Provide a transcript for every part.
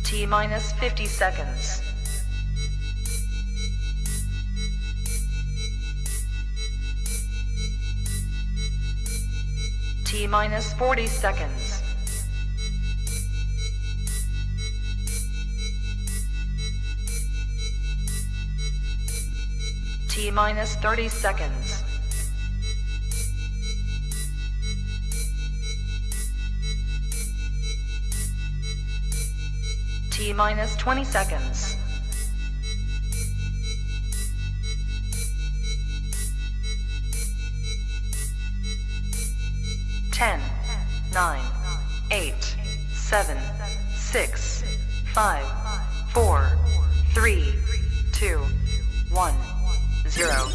T minus 50 seconds. T minus 40 seconds. T minus 30 seconds. T minus 20 seconds. Ten, 9, 8, 7, 6, 5, 4, 3, 2, 1, 0.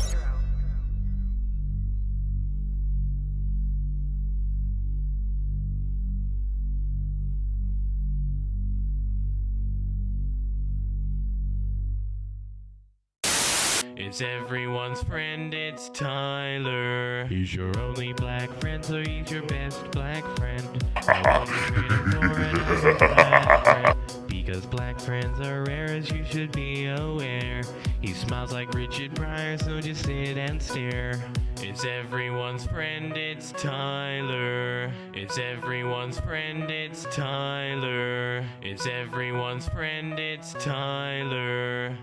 It's everyone's friend, it's Tyler. He's your only black friend, so he's your best black friend. No one's waiting for another black friend, because black friends are rare, as you should be aware. He smiles like Richard Pryor, so just sit and stare. It's everyone's friend, it's Tyler. It's everyone's friend, it's Tyler. It's everyone's friend, it's Tyler.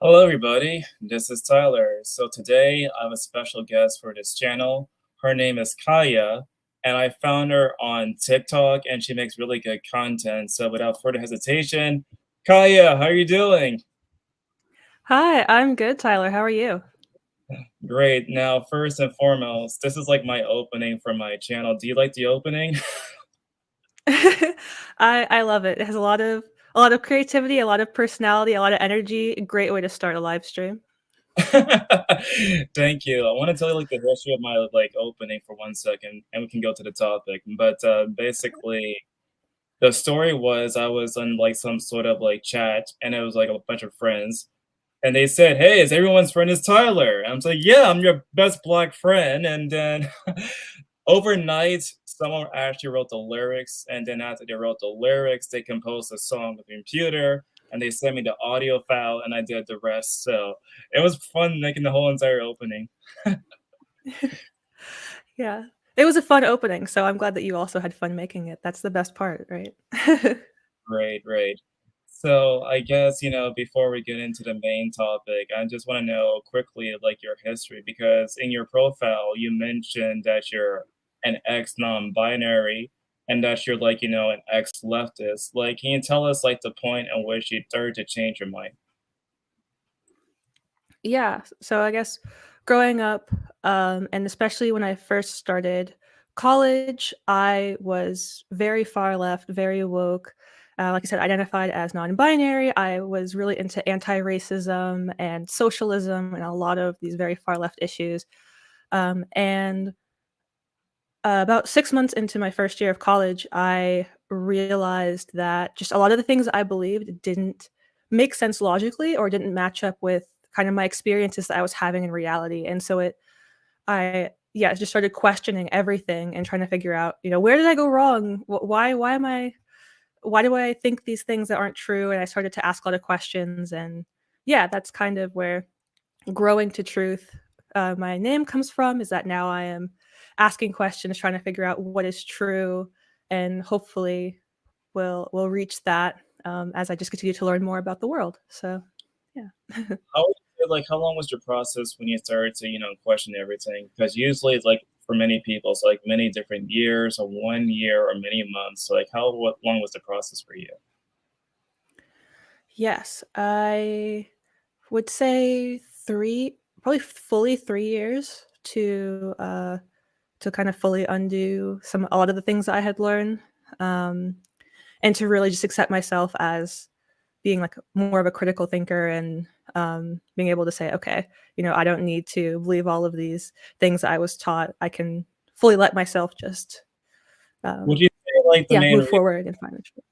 Hello everybody, this is Tyler. So today I have a special guest for this channel. Her name is Kaya, and I found her on TikTok and she makes really good content. So without further hesitation, Kaya, how are you doing? Hi, I'm good, Tyler. How are you? Great. Now, first and foremost, this is like my opening for my channel. Do you like the opening? I love it. It has a lot of creativity, a lot of personality, a lot of energy. A great way to start a live stream. Thank you. I want to tell you like the history of my like opening for 1 second, and we can go to the topic. But basically, the story was I was on like some sort of like chat, and it was like a bunch of friends, and they said, "Hey, is everyone's friend is Tyler?" And I'm like, "Yeah, I'm your best black friend." And then overnight, someone actually wrote the lyrics, and then after they wrote the lyrics, they composed a song with the computer, and they sent me the audio file, and I did the rest. So it was fun making the whole entire opening. Yeah. It was a fun opening, so I'm glad that you also had fun making it. That's the best part, right? Great, great. So I guess, before we get into the main topic, I just want to know quickly like your history because in your profile you mentioned that you're an ex non-binary and that you're like, an ex leftist. Like, can you tell us like the point at which you started to change your mind? Yeah. So I guess growing up, and especially when I first started college, I was very far left, very woke. Like I said, identified as non-binary. I was really into anti-racism and socialism and a lot of these very far left issues. And about 6 months into my first year of college, I realized that just a lot of the things I believed didn't make sense logically or didn't match up with kind of my experiences that I was having in reality, and so I just started questioning everything and trying to figure out, where did I go wrong? Why do I think these things that aren't true? And I started to ask a lot of questions, and yeah, that's kind of where growing to truth, my name comes from, is that now I am asking questions, trying to figure out what is true, and hopefully we'll reach that as I just continue to learn more about the world. So, yeah. How would you say, like how long was your process when you started to, question everything? Because usually it's like for many people, it's like many different years or 1 year or many months. So, like what long was the process for you? Yes, I would say probably fully 3 years to kind of fully undo a lot of the things I had learned, um, and to really just accept myself as being like more of a critical thinker and being able to say, okay, I don't need to believe all of these things I was taught. I can fully let myself just, Would you say like the main move forward and find the truth.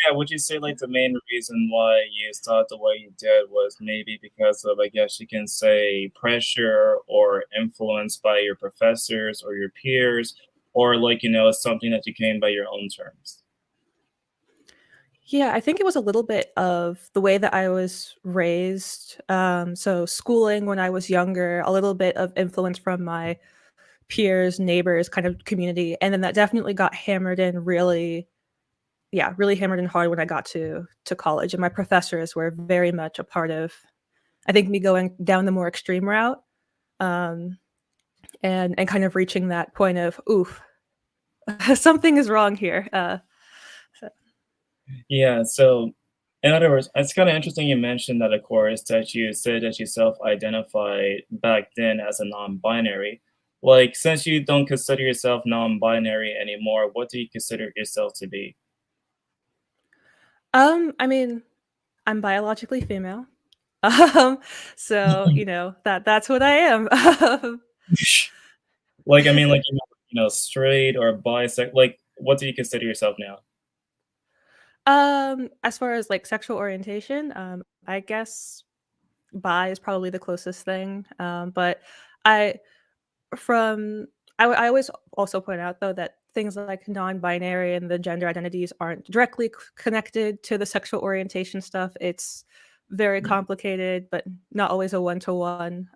Yeah, would you say like the main reason why you thought the way you did was maybe because of, I guess you can say, pressure or influence by your professors or your peers, or like, something that you came by your own terms? Yeah, I think it was a little bit of the way that I was raised. So schooling when I was younger, a little bit of influence from my peers, neighbors, kind of community, and then that definitely got hammered in really, yeah, really hammered in hard when I got to college. And my professors were very much a part of, I think, me going down the more extreme route, um, and kind of reaching that point of, oof, something is wrong here. So Yeah, so in other words, it's kind of interesting you mentioned that, of course, that you said that you self-identified back then as a non-binary. Like, since you don't consider yourself non-binary anymore, what do you consider yourself to be? I mean, I'm biologically female. Um, so, that's what I am. Like, I mean, like, straight or bisexual. Like, what do you consider yourself now? As far as, like, sexual orientation, I guess bi is probably the closest thing, but I from I always also point out, though, that things like non-binary and the gender identities aren't directly connected to the sexual orientation stuff. It's very complicated, but not always a one-to-one.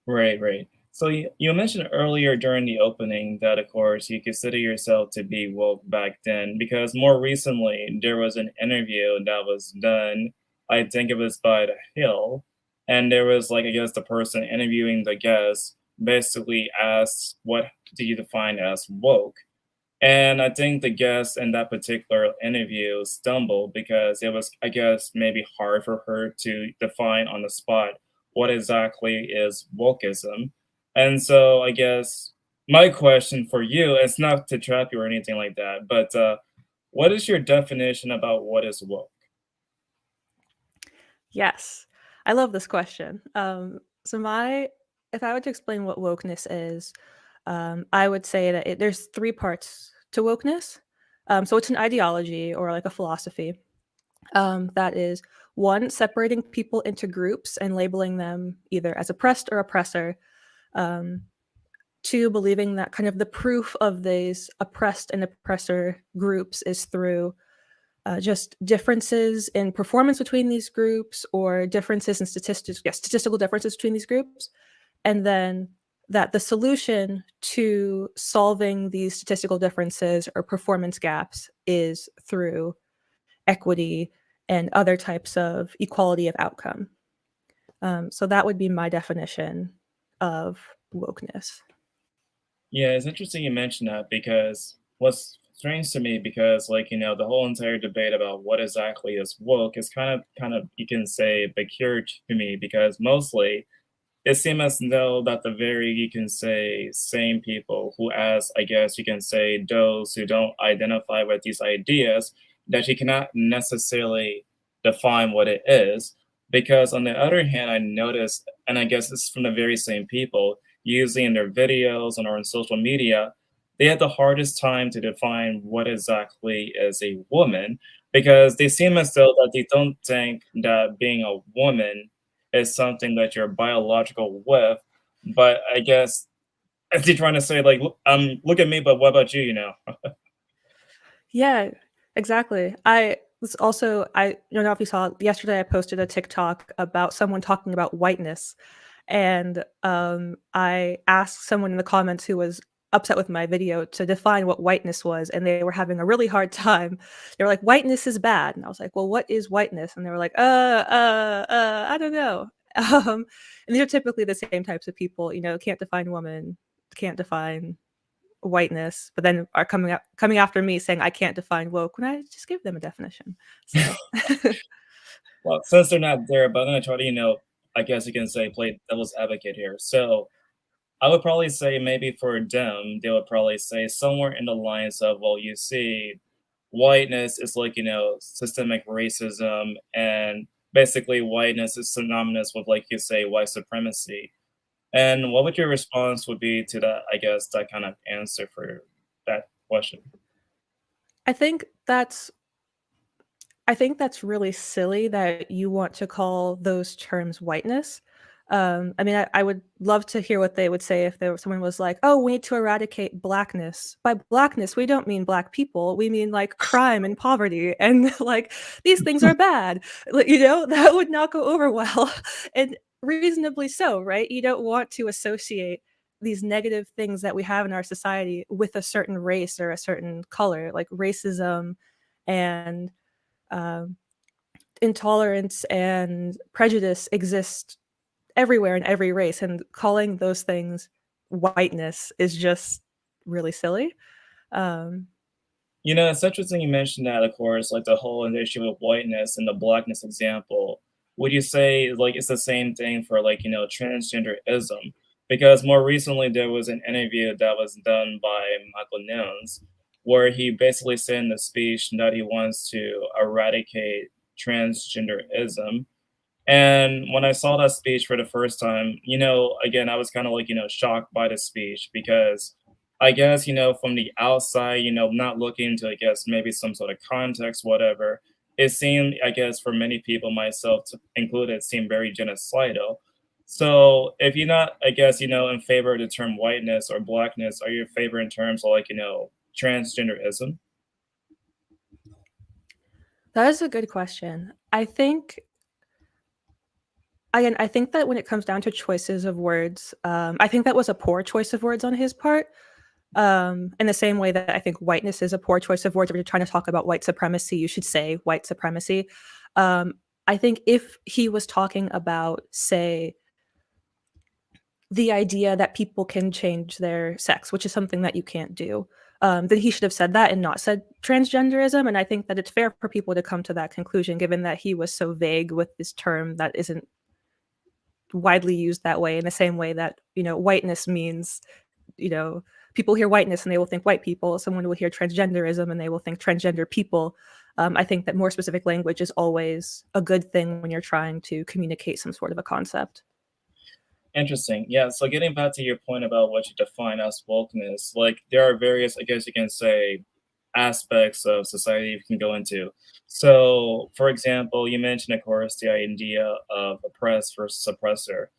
Right, right. So you mentioned earlier during the opening that, of course, you consider yourself to be woke back then because more recently there was an interview that was done. I think it was by The Hill, and there was like I guess the person interviewing the guest basically asked, "What do you define as woke?" And I think the guest in that particular interview stumbled because it was, I guess, maybe hard for her to define on the spot what exactly is wokeism. And so I guess my question for you, it's not to trap you or anything like that, but what is your definition about what is woke? Yes. I love this question. So my if I were to explain what wokeness is, I would say that there's three parts to wokeness. So it's an ideology or like a philosophy that is one separating people into groups and labeling them either as oppressed or oppressor. Um, two, believing that kind of the proof of these oppressed and oppressor groups is through just differences in performance between these groups or differences in statistics, yes, statistical differences between these groups. And then that the solution to solving these statistical differences or performance gaps is through equity and other types of equality of outcome. So that would be my definition of wokeness. Yeah, it's interesting you mentioned that because what's strange to me because like, the whole entire debate about what exactly is woke is kind of you can say peculiar to me because mostly it seems as though that the very, you can say, same people who, as I guess you can say, those who don't identify with these ideas, that you cannot necessarily define what it is. Because on the other hand, I noticed, and I guess it's from the very same people, usually in their videos and or on social media, they had the hardest time to define what exactly is a woman because they seem as though that they don't think that being a woman is something that you're biological with. But I guess as you're trying to say, like, look at me, but what about you? Yeah, exactly. I was also I don't know if you saw yesterday I posted a TikTok about someone talking about whiteness. And I asked someone in the comments who was upset with my video to define what whiteness was, and they were having a really hard time. They were like, "Whiteness is bad," and I was like, "Well, what is whiteness?" And they were like, I don't know." And these are typically the same types of people, can't define woman, can't define whiteness, but then are coming after me saying I can't define woke when I just gave them a definition. So Well, since they're not there, but I'm gonna try to, I guess you can say, play devil's advocate here. So I would probably say maybe for them, they would probably say somewhere in the lines of, well, you see, whiteness is like, systemic racism, and basically whiteness is synonymous with, like you say, white supremacy. And what would your response would be to that, I guess, that kind of answer for that question? I think that's I think that's really silly that you want to call those terms whiteness. I mean, I would love to hear what they would say if someone was like, "Oh, we need to eradicate blackness." By blackness, we don't mean black people. We mean like crime and poverty, and like these things are bad. Like, that would not go over well, and reasonably so, right? You don't want to associate these negative things that we have in our society with a certain race or a certain color, like racism and um, intolerance and prejudice exist everywhere in every race, and calling those things whiteness is just really silly. Um, It's interesting you mentioned that, of course, like the whole issue of whiteness and the blackness example. Would you say like it's the same thing for like, transgenderism? Because more recently there was an interview that was done by Michael Nunes where he basically said in the speech that he wants to eradicate transgenderism. And when I saw that speech for the first time, again, I was kind of like, shocked by the speech because I guess, from the outside, not looking into, I guess, maybe some sort of context, whatever, it seemed, I guess, for many people, myself included, seemed very genocidal. So if you're not, I guess, in favor of the term whiteness or blackness, are you in favor in terms of like, transgenderism? that is a good question. I think that when it comes down to choices of words, I think that was a poor choice of words on his part. In the same way that I think whiteness is a poor choice of words. If you're trying to talk about white supremacy, you should say white supremacy. Um, I think if he was talking about, say, the idea that people can change their sex, which is something that you can't do, then he should have said that and not said transgenderism. And I think that it's fair for people to come to that conclusion, given that he was so vague with this term that isn't widely used that way, in the same way that, whiteness means, you know, people hear whiteness and they will think white people. Someone will hear transgenderism and they will think transgender people. I think that more specific language is always a good thing when you're trying to communicate some sort of a concept. Interesting. Yeah. So getting back to your point about what you define as wokeness, like there are various, I guess you can say, aspects of society you can go into. So, for example, you mentioned, of course, the idea of oppress versus oppressor.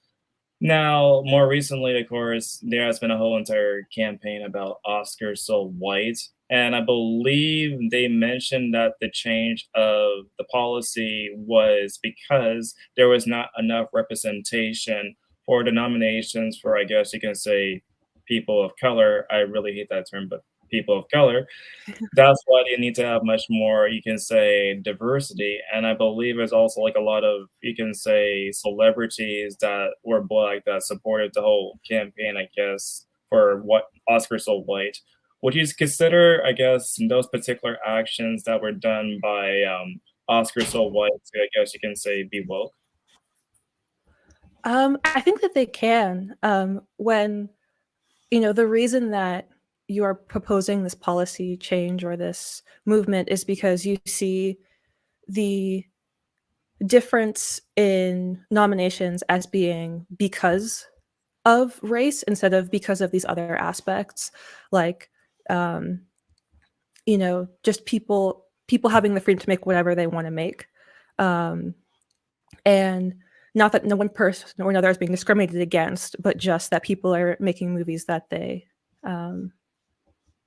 Now, more recently, of course, there has been a whole entire campaign about Oscar so white. And I believe they mentioned that the change of the policy was because there was not enough representation for the nominations for, I guess you can say, people of color. I really hate that term, but people of color. That's why they need to have much more, you can say, diversity. And I believe there's also like a lot of, you can say, celebrities that were black that supported the whole campaign, I guess, for what Oscar so white. Would you consider, I guess, those particular actions that were done by Oscar so white to, I guess you can say, be woke? I think that they can. When the reason that you are proposing this policy change or this movement is because you see the difference in nominations as being because of race instead of because of these other aspects, like um, just people having the freedom to make whatever they want to make, um, and not that no one person or another is being discriminated against, but just that people are making movies that um,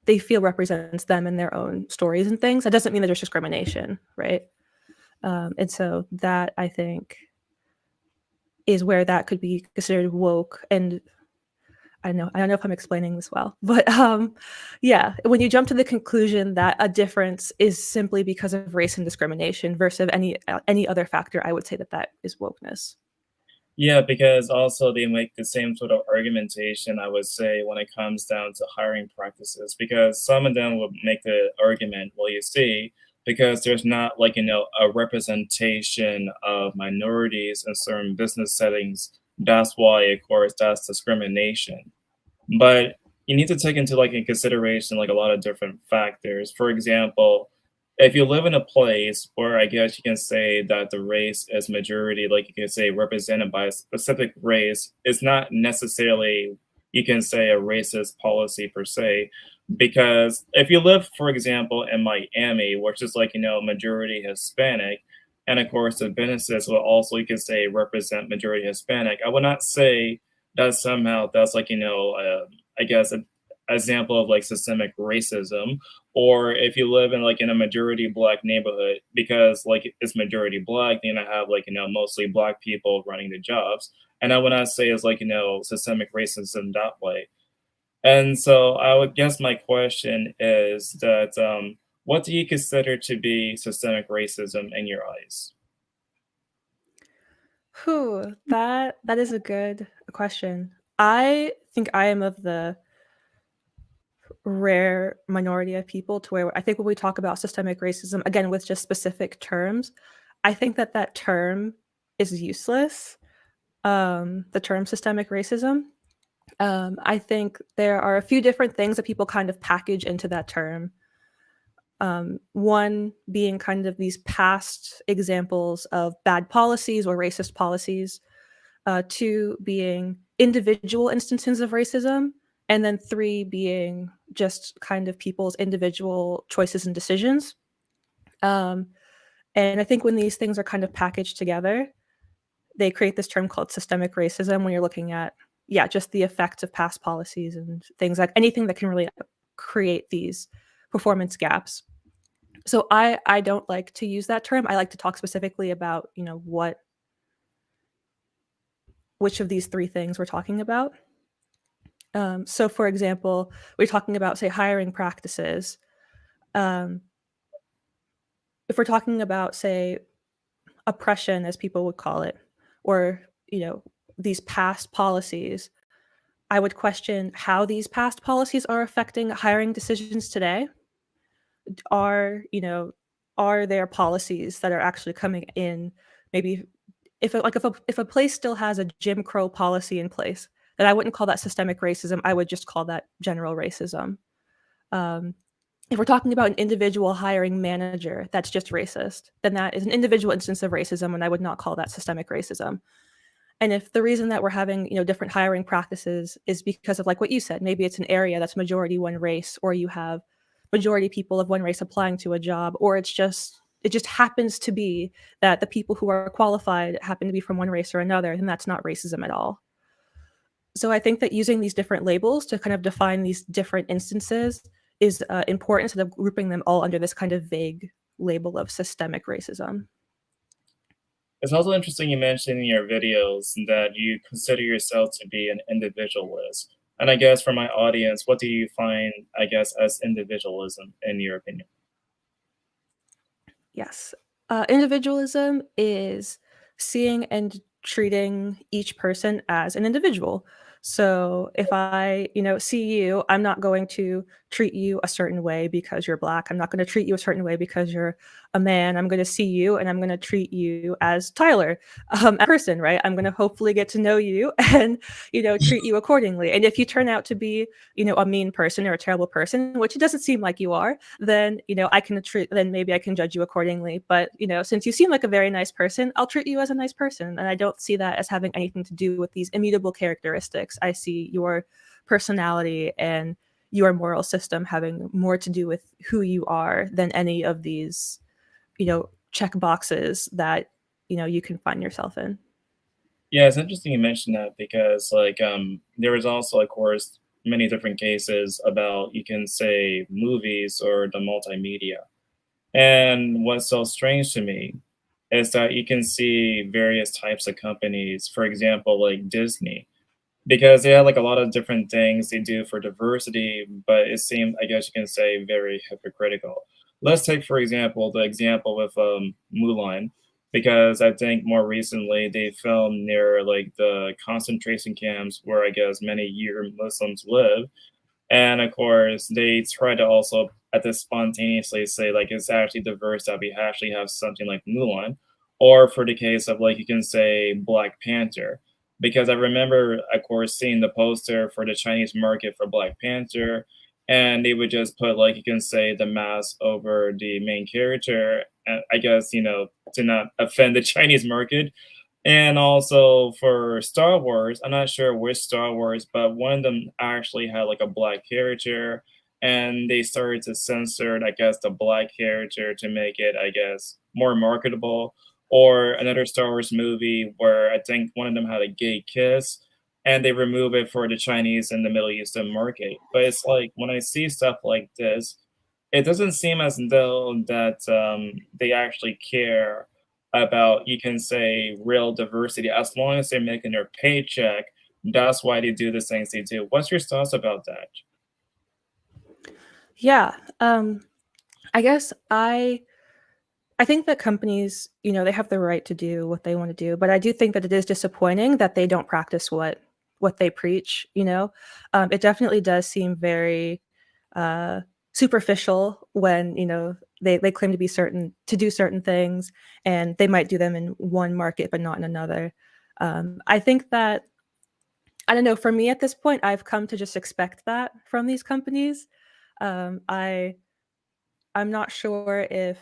they feel represents them and their own stories and things. That doesn't mean that there's discrimination, right? And so that, I think, is where that could be considered woke. And I don't know if I'm explaining this well, but yeah, when you jump to the conclusion that a difference is simply because of race and discrimination versus any other factor, I would say that is wokeness. Yeah, because also they make the same sort of argumentation, I would say, when it comes down to hiring practices, because some of them would make the argument, well, you see, because there's not like, a representation of minorities in certain business settings, that's why, of course, that's discrimination. But you need to take into like in consideration like a lot of different factors. For example, if you live in a place where I guess you can say that the race is majority, like you can say represented by a specific race, it's not necessarily you can say a racist policy per se. Because if you live, for example, in Miami, which is like, majority Hispanic, and of course the businesses will also, you could say, represent majority Hispanic. I would not say that somehow that's like, I guess an example of like systemic racism, or if you live in like in a majority black neighborhood, because like it's majority black, then I have like, mostly black people running the jobs. And I would not say it's like, systemic racism that way. And so I would guess my question is that what do you consider to be systemic racism in your eyes? Whew, that is a good question. I think I am of the rare minority of people to where I think when we talk about systemic racism, again, with just specific terms, I think that that term is useless. The term systemic racism. I think there are a few different things that people kind of package into that term. One being kind of these past examples of bad policies or racist policies. Two being individual instances of racism. And then three being just kind of people's individual choices and decisions. Um, and I think when these things are kind of packaged together, they create this term called systemic racism when you're looking at, yeah, just the effects of past policies and things like anything that can really create these performance gaps. So I don't like to use that term. I like to talk specifically about, which of these three things we're talking about. So for example, we're talking about, say, hiring practices. Um, if we're talking about, say, oppression, as people would call it, or, these past policies, I would question how these past policies are affecting hiring decisions today. Are, are there policies that are actually coming in, maybe if a place still has a Jim Crow policy in place, then I wouldn't call that systemic racism. I would just call that general racism. Um, if we're talking about an individual hiring manager that's just racist, then that is an individual instance of racism, and I would not call that systemic racism. And if the reason that we're having, different hiring practices is because of, like what you said, maybe it's an area that's majority one race, or you have majority people of one race applying to a job, or it just happens to be that the people who are qualified happen to be from one race or another, then that's not racism at all. So I think that using these different labels to kind of define these different instances is important, instead of grouping them all under this kind of vague label of systemic racism. It's also interesting you mentioned in your videos that you consider yourself to be an individualist. And I guess for my audience, what do you find, I guess, as individualism in your opinion? Yes. Individualism is seeing and treating each person as an individual. So if I, see you, I'm not going to treat you a certain way because you're Black. I'm not going to treat you a certain way because you're a man. I'm going to see you and I'm going to treat you as Tyler, a person, right? I'm going to hopefully get to know you and, treat you accordingly. And if you turn out to be, a mean person or a terrible person, which it doesn't seem like you are, then then maybe I can judge you accordingly. But since you seem like a very nice person, I'll treat you as a nice person, and I don't see that as having anything to do with these immutable characteristics. I see your personality and your moral system having more to do with who you are than any of these check boxes that you can find yourself in. Yeah, it's interesting you mentioned that because there was also, of course, many different cases about, you can say, movies or the multimedia. And what's so strange to me is that you can see various types of companies, for example, like Disney, because they have like a lot of different things they do for diversity, but it seemed, I guess you can say, very hypocritical. Let's take, for example, the example with Mulan, because I think more recently they filmed near like the concentration camps where I guess many Uyghur Muslims live, and of course, they try to also at this spontaneously say like it's actually diverse that we actually have something like Mulan, or for the case of like you can say Black Panther, because I remember, of course, seeing the poster for the Chinese market for Black Panther, and they would just put like you can say the mask over the main character, I guess to not offend the Chinese market, and also for Star Wars, I'm not sure which Star Wars, but one of them actually had like a Black character, and they started to censor, I guess, the Black character to make it, I guess, more marketable. or another Star Wars movie where I think one of them had a gay kiss, and they remove it for the Chinese and the Middle Eastern market. But it's like when I see stuff like this, it doesn't seem as though that they actually care about, you can say, real diversity. As long as they're making their paycheck, that's why they do the things they do. What's your thoughts about that? Yeah, I guess I think that companies, they have the right to do what they want to do, but I do think that it is disappointing that they don't practice what they preach. It definitely does seem very uh, superficial when they claim to be certain to do certain things, and they might do them in one market but not in another. I think that I don't know. For me, at this point, I've come to just expect that from these companies. Um, I I'm not sure if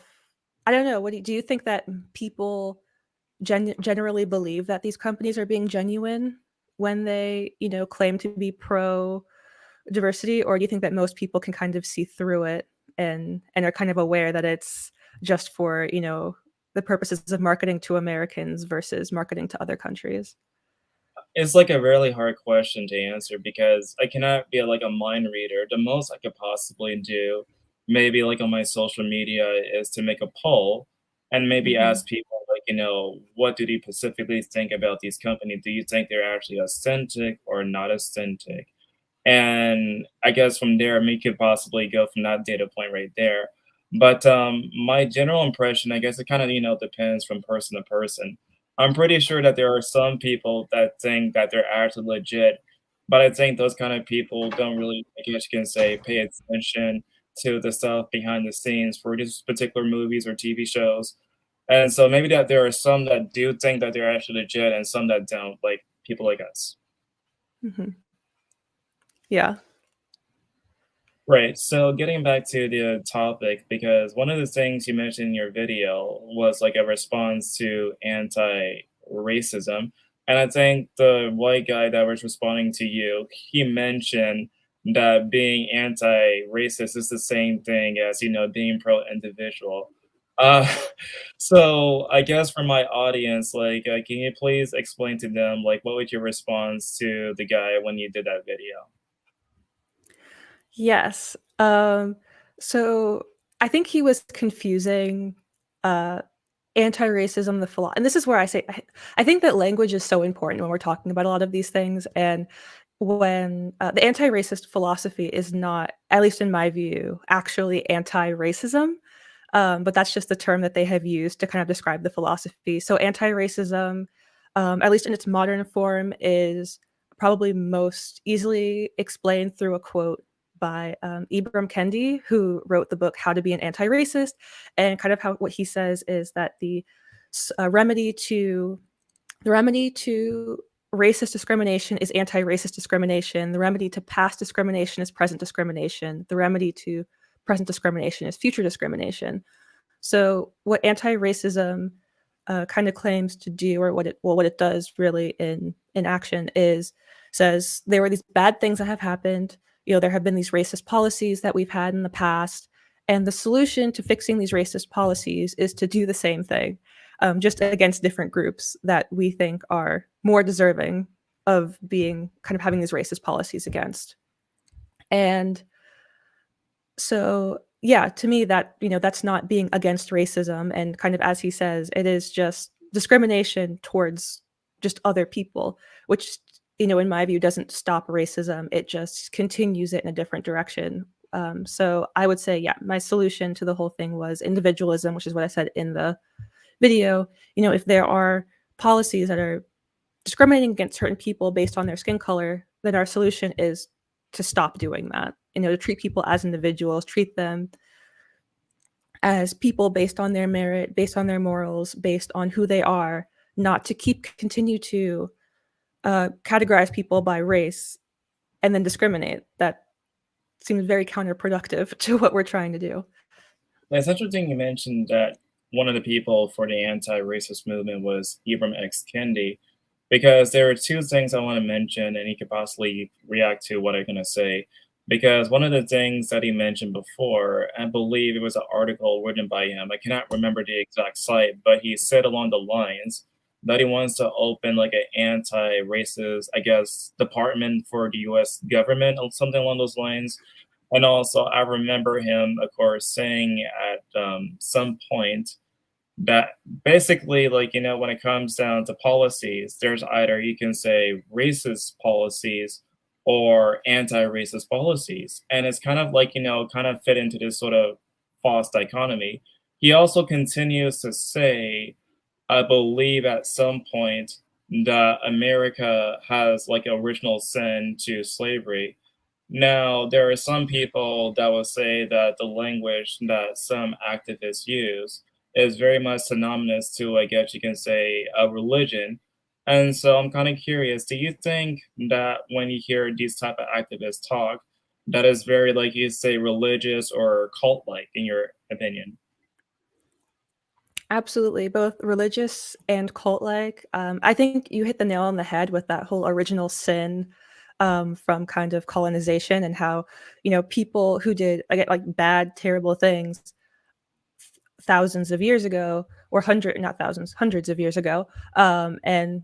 I don't know. Do you think that people generally believe that these companies are being genuine when they, claim to be pro diversity, or do you think that most people can kind of see through it and are kind of aware that it's just for, the purposes of marketing to Americans versus marketing to other countries? It's like a really hard question to answer because I cannot be like a mind reader. The most I could possibly do, maybe like on my social media, is to make a poll and maybe Mhm. ask people, like, what do they specifically think about these companies? Do you think they're actually authentic or not authentic? And I guess from there, we could possibly go from that data point right there. But my general impression, I guess it kind of, depends from person to person. I'm pretty sure that there are some people that think that they're actually legit, but I think those kind of people don't really, I guess you can say, pay attention to the stuff behind the scenes for these particular movies or TV shows. And so maybe that there are some that do think that they're actually legit and some that don't, like people like us. Mhm. Yeah. Right. So getting back to the topic, because one of the things you mentioned in your video was like a response to anti-racism. And I think the white guy that was responding to you, he mentioned that being anti-racist is the same thing as, being pro-individual. Uh, so I guess for my audience, like, can you please explain to them, like, what was your response to the guy when you did that video? Yes. So I think he was confusing uh anti-racism, the and this is where I think that language is so important when we're talking about a lot of these things, and when the anti-racist philosophy is not, at least in my view, actually anti-racism, but that's just the term that they have used to kind of describe the philosophy. So anti-racism, at least in its modern form, is probably most easily explained through a quote by Ibram Kendi, who wrote the book How to Be an Anti-Racist, and kind of how what he says is that the remedy to racist discrimination is anti-racist discrimination. The remedy to past discrimination is present discrimination. The remedy to present discrimination is future discrimination. So what anti-racism kind of claims to do, or what it does really in action, is says there were these bad things that have happened. There have been these racist policies that we've had in the past, and the solution to fixing these racist policies is to do the same thing, just against different groups that we think are more deserving of being kind of having these racist policies against. And so, yeah, to me that, that's not being against racism, and kind of as he says, it is just discrimination towards just other people, which, in my view, doesn't stop racism. It just continues it in a different direction. So I would say, yeah, my solution to the whole thing was individualism, which is what I said in the video. If there are policies that are discriminating against certain people based on their skin color, then our solution is to stop doing that. To treat people as individuals, treat them as people based on their merit, based on their morals, based on who they are, not to continue to categorize people by race and then discriminate. That seems very counterproductive to what we're trying to do. It's interesting you mentioned that one of the people for the anti-racist movement was Ibram X. Kendi, because there are two things I want to mention, and he could possibly react to what I'm going to say. because one of the things that he mentioned before, I believe it was an article written by him. I cannot remember the exact site, but he said along the lines that he wants to open like an anti-racist, I guess, department for the U.S. government or something along those lines. And also, I remember him, of course, saying at some point that basically, like, when it comes down to policies, there's either you can say racist policies or anti-racist policies. And it's kind of like, kind of fit into this sort of false dichotomy. He also continues to say, I believe at some point that America has like original sin to slavery. Now, there are some people that will say that the language that some activists use is very much synonymous to, I guess you can say, a religion. And so I'm kind of curious, do you think that when you hear these type of activists talk, that is very, like you say, religious or cult-like, in your opinion? Absolutely, both religious and cult-like. I think you hit the nail on the head with that whole original sin from kind of colonization and how, people who did like bad, terrible things thousands of years ago, or not thousands, hundreds of years ago, and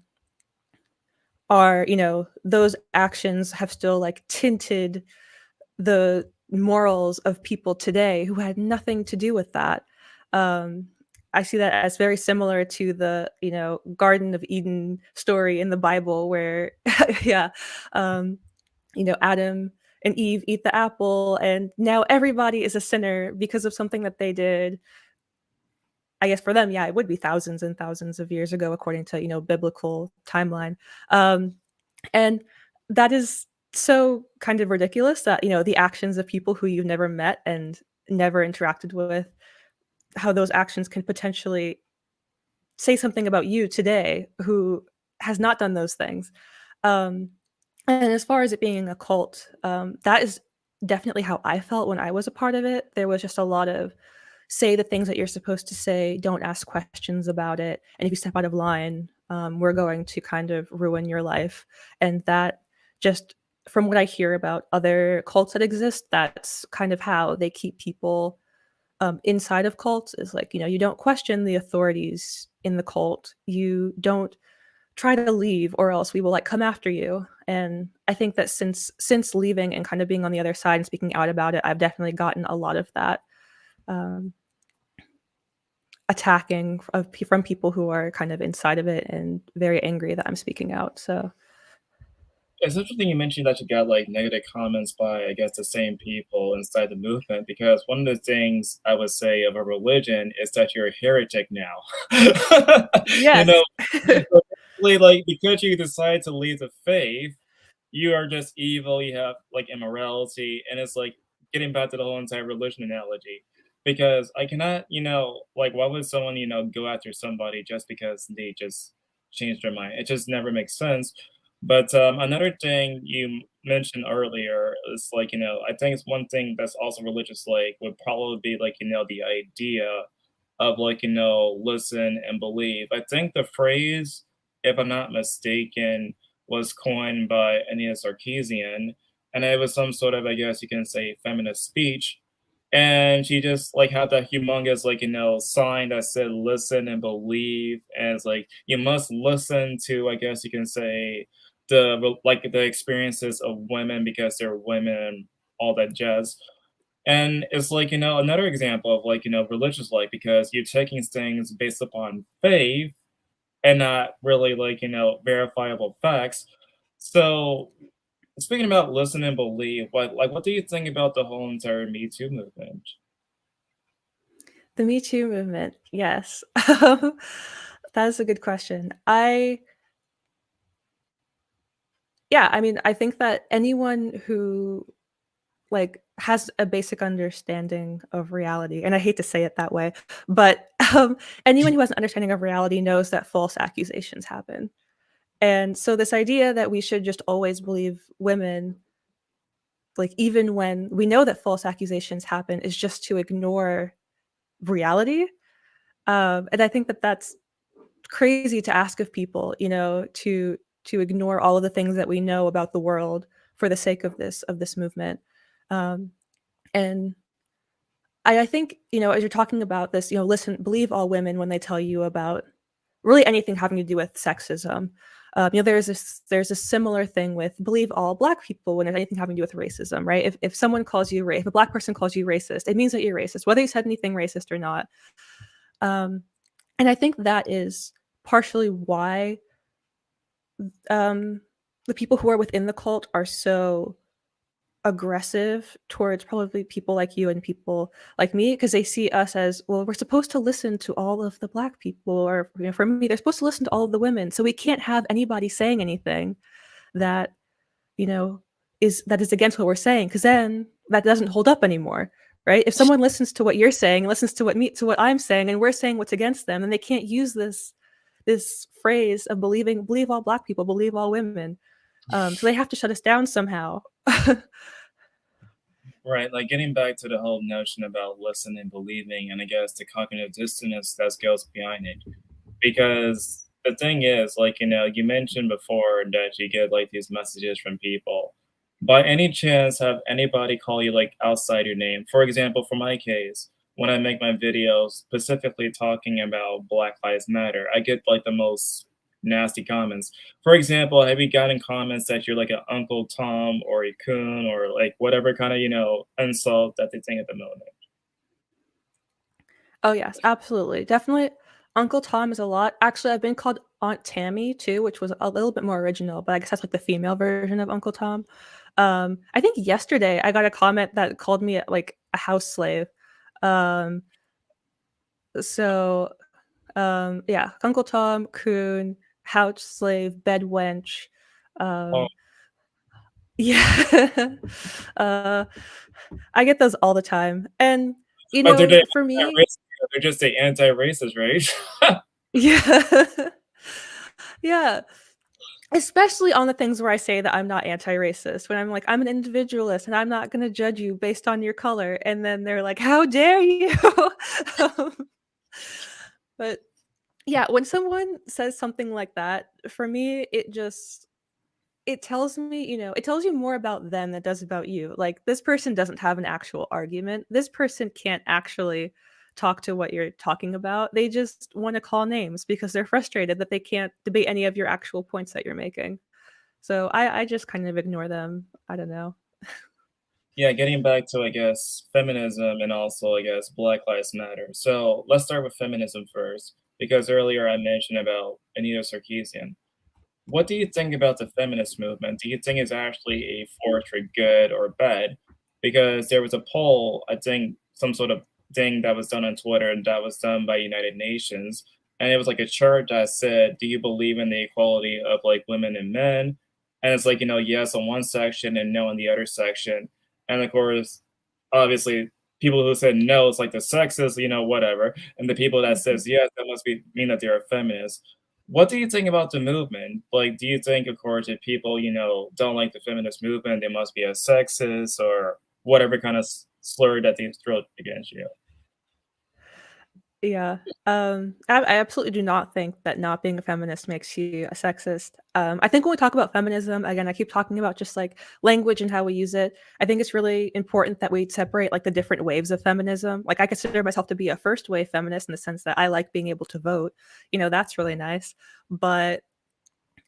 are, those actions have still like tinted the morals of people today who had nothing to do with that. Um, I see that as very similar to the, Garden of Eden story in the Bible where, yeah, um, Adam and Eve eat the apple, and now everybody is a sinner because of something that they did. I guess for them, yeah, it would be thousands and thousands of years ago, according to, biblical timeline. Um, and that is so kind of ridiculous that, the actions of people who you've never met and never interacted with, how those actions can potentially say something about you today who has not done those things. Um, and as far as it being a cult, that is definitely how I felt when I was a part of it. There was just a lot of say the things that you're supposed to say, don't ask questions about it. And if you step out of line, we're going to kind of ruin your life. And that just from what I hear about other cults that exist, that's kind of how they keep people inside of cults is like, you don't question the authorities in the cult. You don't try to leave or else we will like come after you. And I think that since leaving and kind of being on the other side and speaking out about it, I've definitely gotten a lot of that um, attacking from people who are kind of inside of it and very angry that I'm speaking out. So It's interesting you mentioned that you got like negative comments by, I guess, the same people inside the movement, because one of the things I would say of a religion is that you're a heretic now. you yes. know, so basically, like, because you decide to leave the faith, you are just evil. You have like immorality, and it's like getting back to the whole entire religion analogy. Because I cannot, like, why would someone, go after somebody just because they just changed their mind? It just never makes sense. But another thing you mentioned earlier is like, I think it's one thing that's also religious, like, would probably be like, the idea of like, listen and believe. I think the phrase, if I'm not mistaken, was coined by Aeneas Sarkeesian, and it was some sort of, I guess you can say, feminist speech. And she just like had that humongous like sign that said listen and believe, and it's like you must listen to, I guess you can say, the experiences of women because they're women, all that jazz. And it's like, another example of like, religious life, because you're taking things based upon faith and not really like, verifiable facts. So speaking about listen and believe, what do you think about the whole entire Me Too movement? The Me Too movement, yes. That is a good question. Yeah, I mean, I think that anyone who like has a basic understanding of reality, and I hate to say it that way, but anyone who has an understanding of reality knows that false accusations happen. And so this idea that we should just always believe women, like even when we know that false accusations happen, is just to ignore reality. And I think that that's crazy to ask of people, to ignore all of the things that we know about the world for the sake of this movement. And I think, as you're talking about this, listen, believe all women when they tell you about really anything having to do with sexism. There's a similar thing with believe all Black people when there's anything having to do with racism, right? If someone calls you if a Black person calls you racist, it means that you're racist, whether you said anything racist or not. And I think that is partially why the people who are within the cult are so aggressive towards probably people like you and people like me, because they see us as, well, we're supposed to listen to all of the Black people, or for me, they're supposed to listen to all of the women, so we can't have anybody saying anything that you know is against what we're saying, because then that doesn't hold up anymore, right? If someone listens to what you're saying, listens to what I'm saying, and we're saying what's against them, then they can't use this phrase of believe all Black people, believe all women. So they have to shut us down somehow. Right, like getting back to the whole notion about listening, believing, and I guess the cognitive dissonance that goes behind it. Because the thing is, like, you mentioned before that you get like these messages from people. By any chance, have anybody call you like outside your name? For example, for my case, when I make my videos specifically talking about Black Lives Matter, I get like the most nasty comments. For example, have you gotten comments that you're like an Uncle Tom or a coon or like whatever kind of, insult that they think at the moment? Oh, yes, absolutely. Definitely, Uncle Tom is a lot. Actually, I've been called Aunt Tammy too, which was a little bit more original, but I guess that's like the female version of Uncle Tom. I think yesterday I got a comment that called me like a house slave. Um, so yeah, Uncle Tom, coon, house slave, bed wench. Oh, Um, yeah, uh, I get those all the time, and but they're the for me, anti-racist. They're just the anti-racist, right? yeah. Yeah, especially on the things where I say that I'm not anti-racist, when I'm like, "I'm an individualist, and I'm not gonna judge you based on your color," and then they're like, "How dare you?" Um, but, yeah, when someone says something like that, for me, it tells me, it tells you more about them than it does about you. Like, this person doesn't have an actual argument. This person can't actually talk to what you're talking about. They just wanna call names because they're frustrated that they can't debate any of your actual points that you're making. So I just kind of ignore them. I don't know. Yeah, getting back to, I guess, feminism and also, I guess, Black Lives Matter. So let's start with feminism first, because earlier I mentioned about Anita Sarkeesian. What do you think about the feminist movement? Do you think it's actually a force for good or bad? Because there was a poll, I think some sort of thing that was done on Twitter and that was done by United Nations. And it was like a chart that said, do you believe in the equality of like women and men? And it's like, yes on one section and no on the other section. And of course, obviously, people who said no, it's like the sexist, whatever. And the people that Mhm. says yes, that must mean that they're a feminist. What do you think about the movement? Like, do you think, of course, if people, don't like the feminist movement, they must be a sexist or whatever kind of slur that they throw against you? Yeah. I absolutely do not think that not being a feminist makes you a sexist. I think when we talk about feminism, again, I keep talking about just like language and how we use it. I think it's really important that we separate like the different waves of feminism. Like I consider myself to be a first wave feminist in the sense that I like being able to vote. That's really nice. But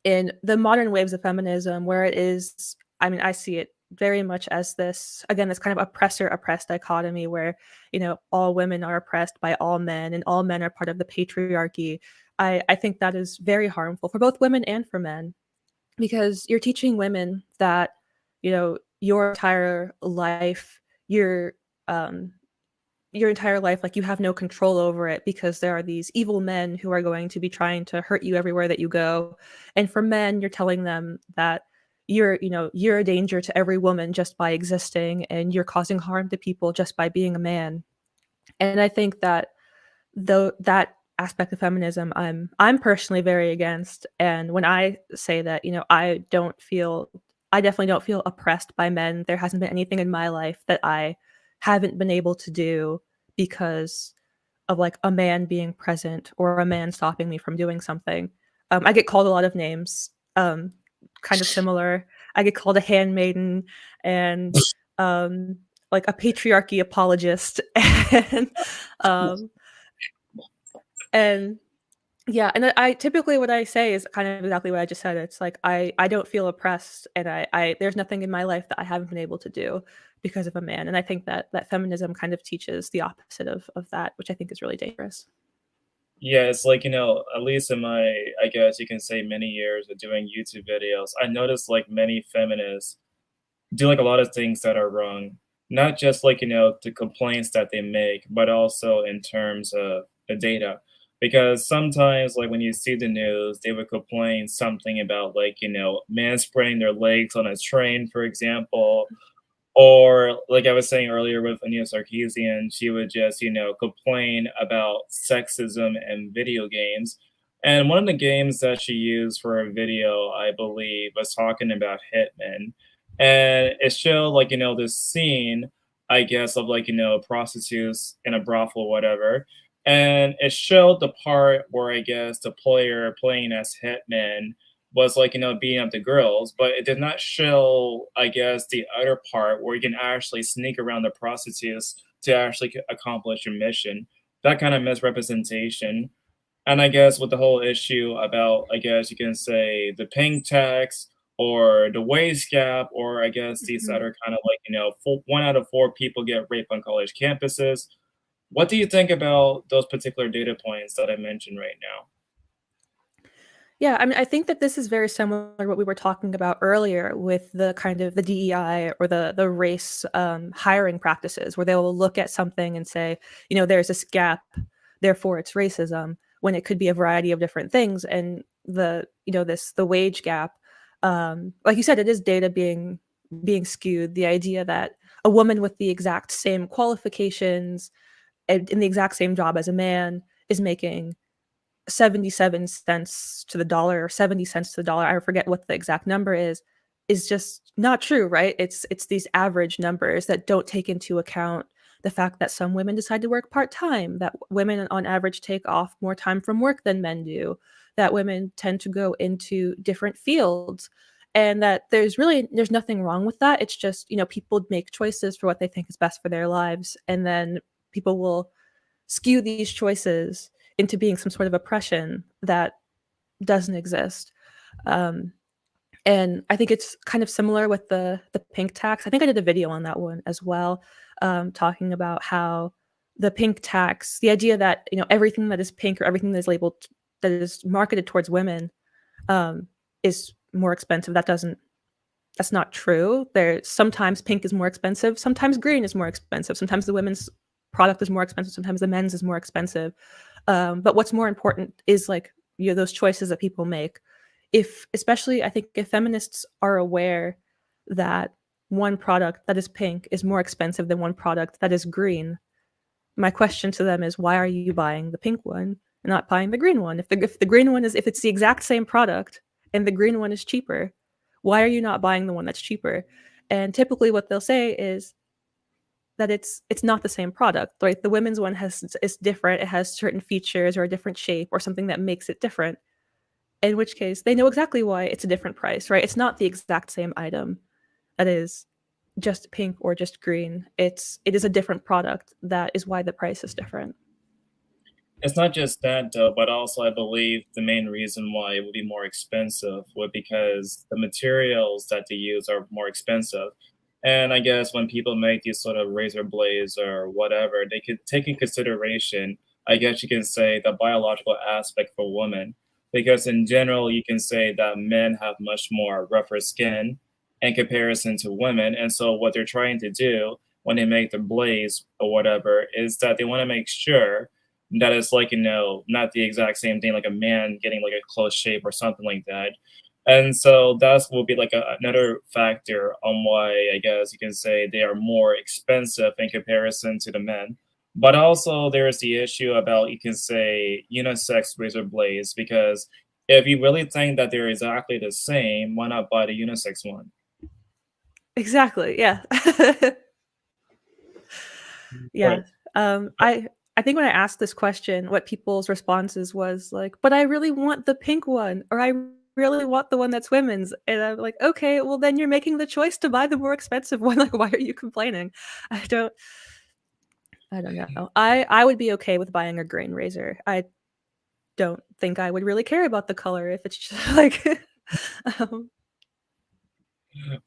in the modern waves of feminism, where it is, I mean, I see it very much as this, again, this kind of oppressor oppressed dichotomy where, all women are oppressed by all men and all men are part of the patriarchy. I think that is very harmful for both women and for men, because you're teaching women that, your entire life, you're um your entire life, like, you have no control over it because there are these evil men who are going to be trying to hurt you everywhere that you go. And for men, you're telling them that you're a danger to every woman just by existing, and you're causing harm to people just by being a man. And I think that though that aspect of feminism I'm personally very against. And when I say that, I definitely don't feel oppressed by men. There hasn't been anything in my life that I haven't been able to do because of like a man being present or a man stopping me from doing something. I get called a lot of names, kind of similar. I get called a handmaiden, and like a patriarchy apologist, and um, and yeah, and I typically what I say is kind of exactly what I just said. It's like I don't feel oppressed, and I there's nothing in my life that I haven't been able to do because of a man, and I think that feminism kind of teaches the opposite of that, which I think is really dangerous. Yeah, it's like, at least in my, I guess you can say many years of doing YouTube videos, I noticed like many feminists do like a lot of things that are wrong. Not just like, the complaints that they make, but also in terms of the data. Because sometimes, like when you see the news, they would complain something about like, men spreading their legs on a train, for example, or like I was saying earlier with Anita Sarkeesian, she would just, complain about sexism in video games. And one of the games that she used for a video, I believe, was talking about hitmen. And it showed like, this scene, I guess, of like, prostitutes in a brothel or whatever. And it showed the part where I guess the player playing as hitman was like, beating up the girls, but it did not show, I guess, the other part where you can actually sneak around the prostitutes to actually accomplish your mission. That kind of misrepresentation. And I guess with the whole issue about, I guess you can say the pink tax or the wage gap, or I guess these Mhm. other kind of like, 1 out of 4 people get raped on college campuses. What do you think about those particular data points that I mentioned right now? Yeah, I mean, I think that this is very similar to what we were talking about earlier with the kind of the DEI or the race hiring practices, where they will look at something and say, there's this gap, therefore it's racism, when it could be a variety of different things. And the wage gap, like you said, it is data being skewed. The idea that a woman with the exact same qualifications and in the exact same job as a man is making 77 cents to the dollar or 70 cents to the dollar, I forget what the exact number is just not true, right? It's these average numbers that don't take into account the fact that some women decide to work part-time, that women on average take off more time from work than men do, that women tend to go into different fields, and that there's nothing wrong with that. It's just, people make choices for what they think is best for their lives, and then people will skew these choices into being some sort of oppression that doesn't exist. Um, and I think it's kind of similar with the pink tax. I think I did a video on that one as well, talking about how the pink tax, the idea that everything that is pink or everything that is labeled that is marketed towards women um, is more expensive. That's not true. There sometimes pink is more expensive, sometimes green is more expensive, sometimes the women's product is more expensive, sometimes the men's is more expensive. But what's more important is like those choices that people make. If especially I think if feminists are aware that one product that is pink is more expensive than one product that is green, my question to them is why are you buying the pink one and not buying the green one? If the green one is if it's the exact same product and the green one is cheaper, why are you not buying the one that's cheaper? And typically what they'll say is that it's not the same product, right? The women's one is different. It has certain features or a different shape or something that makes it different. In which case, they know exactly why it's a different price, right? It's not the exact same item that is just pink or just green. It is a different product. That is why the price is different. It's not just that though, but also I believe the main reason why it would be more expensive would because the materials that they use are more expensive. And I guess when people make these sort of razor blades or whatever, they could take in consideration, I guess you can say, the biological aspect for women. Because in general, you can say that men have much more rougher skin in comparison to women. And so what they're trying to do when they make the blades or whatever is that they want to make sure that is like, not the exact same thing, like a man getting like a close shape or something like that. And so that will be like another factor on why I guess you can say they are more expensive in comparison to the men. But also there's the issue about you can say unisex razor blades because if you really think that they're exactly the same, why not buy the unisex one? Exactly. Yeah. Right. Yeah. I think when I asked this question, what people's responses was like, "But I really want the pink one," or "I really want the one that's women's. And I'm like, okay, well then you're making the choice to buy the more expensive one. Like, why are you complaining? I don't know. I would be okay with buying a grain razor. I don't think I would really care about the color if it's just like um,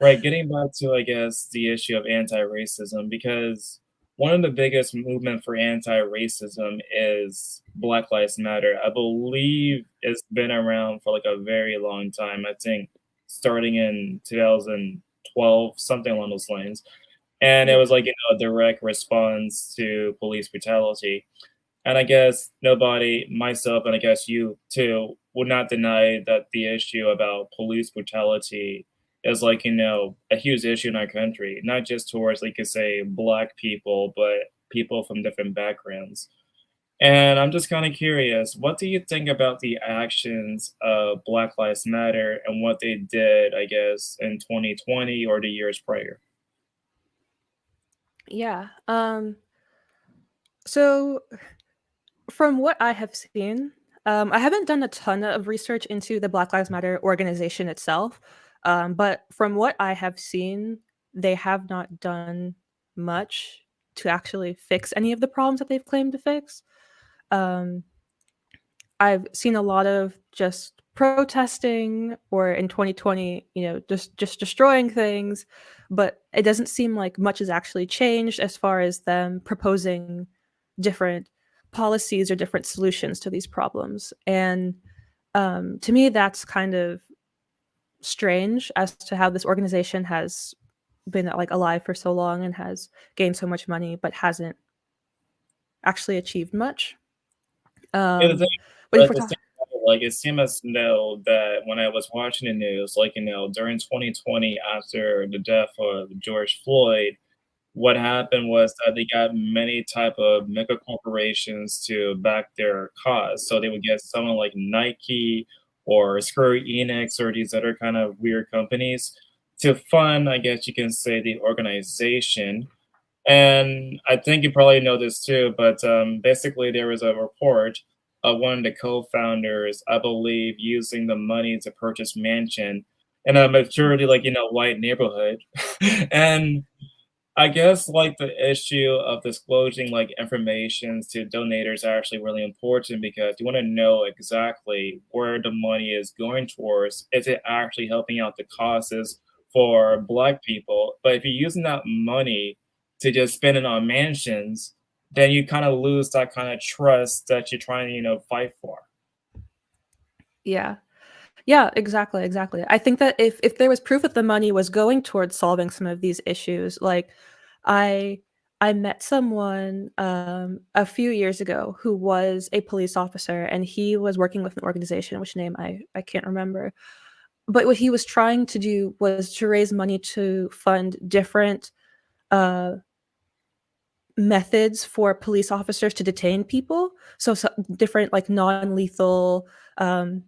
Right, getting back to, I guess, the issue of anti-racism, because one of the biggest movement for anti-racism is Black Lives Matter. I believe it's been around for like a very long time. I think starting in 2012, something along those lines. And it yeah. was like, a direct response to police brutality. And I guess nobody, myself, and I guess you too, would not deny that the issue about police brutality is like, a huge issue in our country, not just towards, like you say, Black people, but people from different backgrounds. And I'm just kind of curious, what do you think about the actions of Black Lives Matter and what they did, I guess, in 2020 or the years prior? Yeah. So from what I have seen, I haven't done a ton of research into the Black Lives Matter organization itself, but from what I have seen, they have not done much to actually fix any of the problems that they've claimed to fix. Um, I've seen a lot of just protesting or in 2020, just destroying things, but it doesn't seem like much has actually changed as far as them proposing different policies or different solutions to these problems. And to me, that's kind of strange as to how this organization has been like alive for so long and has gained so much money, but hasn't actually achieved much. Yeah, the thing, But if at we're the talking, same time, like, it seemed as though that when I was watching the news, like, during 2020 after the death of George Floyd, what happened was that they got many type of mega corporations to back their cause. So they would get someone like Nike or Square Enix or these other kind of weird companies to fund, I guess you can say, the organization. And I think you probably know this too, but basically there was a report of one of the co-founders, I believe, using the money to purchase mansion in a majority, like, white neighborhood. And I guess like the issue of disclosing like information to donators are actually really important because you want to know exactly where the money is going towards. Is it actually helping out the causes for Black people? But if you're using that money to just spend it on mansions, then you kind of lose that kind of trust that you're trying to, fight for. yeah. Yeah, exactly, exactly. I think that if there was proof that the money was going towards solving some of these issues, like I I met someone a few years ago who was a police officer and he was working with an organization, which name I can't remember. But what he was trying to do was to raise money to fund different uh methods for police officers to detain people. So different like non-lethal um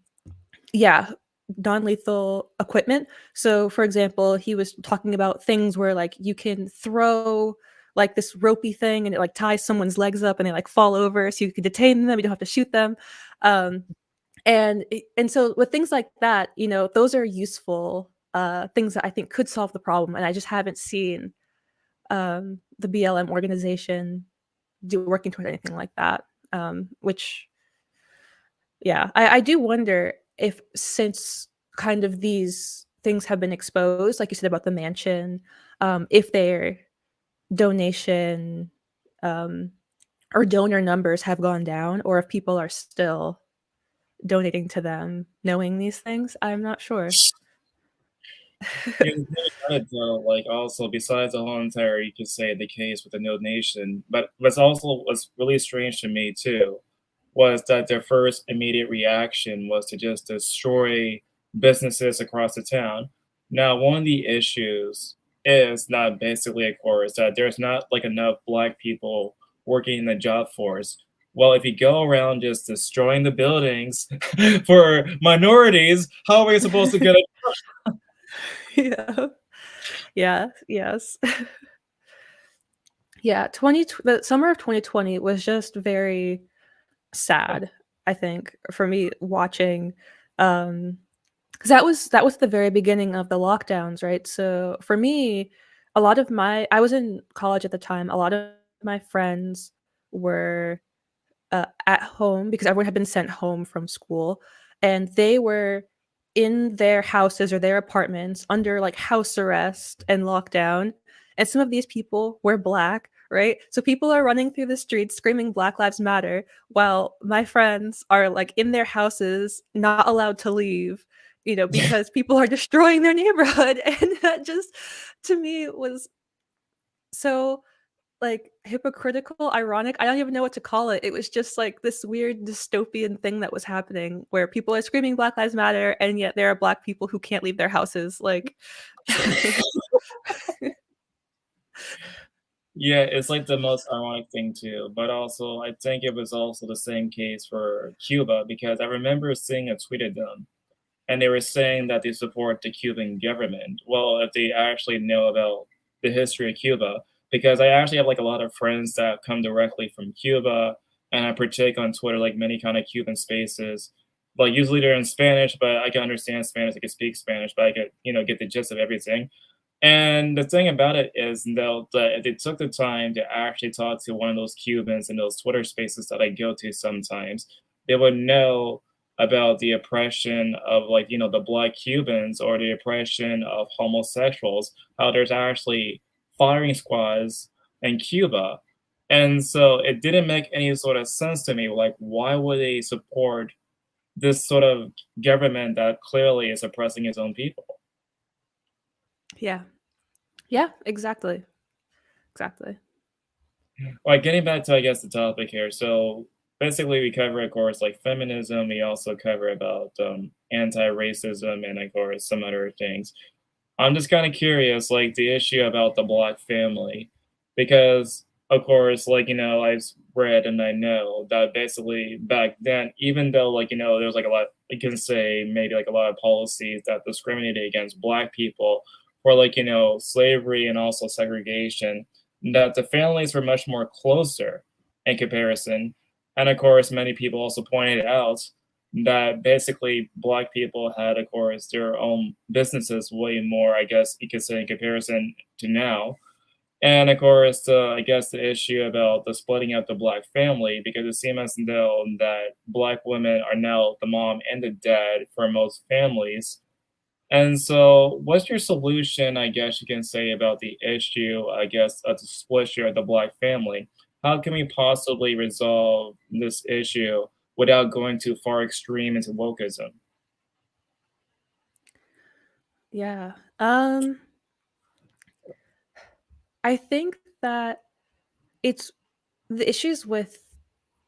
yeah, non-lethal equipment. So, for example, he was talking about things where, like, you can throw, like, this ropey thing and it, like, ties someone's legs up and they, like, fall over so you can detain them, you don't have to shoot them. Um, and so with things like that, those are useful, things that I think could solve the problem, and I just haven't seen, the BLM organization working towards anything like that, which yeah, I do wonder if since kind of these things have been exposed, like you said about the mansion, if their donation um, or donor numbers have gone down, or if people are still donating to them knowing these things. I'm not sure. Yeah, the thing about it though, like also besides the whole entire, you could say the case with the no nation, but what's also was really strange to me too, was that their first immediate reaction was to just destroy businesses across the town. Now, one of the issues is not basically, of course, that there's not like enough Black people working in the job force. Well, if you go around just destroying the buildings for minorities, how are we supposed to get it? Yeah. Yeah. Yes. Yeah. The summer of 2020 was just very sad, I think, for me watching. Um, because that was the very beginning of the lockdowns, right? So for me, a lot of my I was in college at the time. A lot of my friends were at home because everyone had been sent home from school, and they were in their houses or their apartments under like house arrest and lockdown. And some of these people were black, right? So people are running through the streets screaming Black Lives Matter while my friends are like in their houses, not allowed to leave, because people are destroying their neighborhood. And that just to me was so like hypocritical, ironic. I don't even know what to call it. It was just like this weird dystopian thing that was happening where people are screaming Black Lives Matter and yet there are black people who can't leave their houses. Like Yeah, it's like the most ironic thing too. But also, I think it was also the same case for Cuba because I remember seeing a tweet of them and they were saying that they support the Cuban government. Well, if they actually know about the history of Cuba, because I actually have like a lot of friends that come directly from Cuba, and I partake on Twitter like many kind of Cuban spaces. Like usually they're in Spanish, but I can understand Spanish. I can speak Spanish, but I could get the gist of everything. And the thing about it is, though, that if they took the time to actually talk to one of those Cubans in those Twitter spaces that I go to sometimes, they would know about the oppression of, like, the Black Cubans or the oppression of homosexuals, how there's actually firing squads in Cuba. And so it didn't make any sort of sense to me. Like, why would they support this sort of government that clearly is oppressing its own people? yeah. Yeah, exactly. Exactly. Like getting back to I guess the topic here. So basically we cover of course like feminism, we also cover about anti-racism and of course some other things. I'm just kind of curious, like the issue about the black family, because of course, like I've read and I know that basically back then, even though like there was like a lot, you can say maybe like a lot of policies that discriminated against black people for like slavery and also segregation, that the families were much more closer in comparison, and of course, many people also pointed out that basically black people had, of course, their own businesses way more, I guess you could say, in comparison to now. And of course, I guess the issue about the splitting up the black family, because it seems as though that black women are now the mom and the dad for most families. And so, what's your solution, I guess you can say, about the issue, I guess, of the split share of the black family? How can we possibly resolve this issue without going too far extreme into wokeism? Yeah. I think that it's the issues with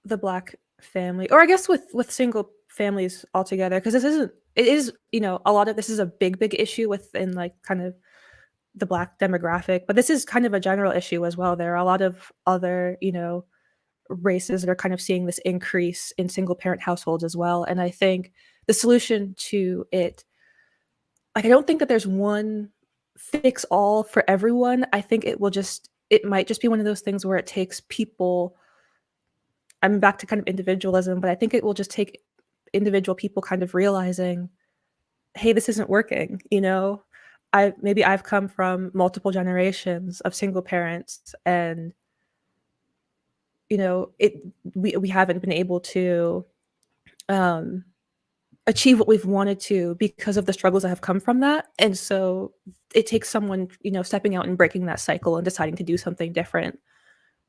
the black family, or I guess with single families altogether, because this isn't it is, a lot of this is a big issue within like kind of the black demographic, but this is kind of a general issue as well. There are a lot of other, races that are kind of seeing this increase in single parent households as well. And I think the solution to it, like I don't think that there's one fix all for everyone. I think it might just be one of those things where it takes people. I'm back to kind of individualism, but I think it will just take individual people kind of realizing, hey, this isn't working, I've come from multiple generations of single parents, and it we haven't been able to um achieve what we've wanted to because of the struggles that have come from that. And so it takes someone, stepping out and breaking that cycle and deciding to do something different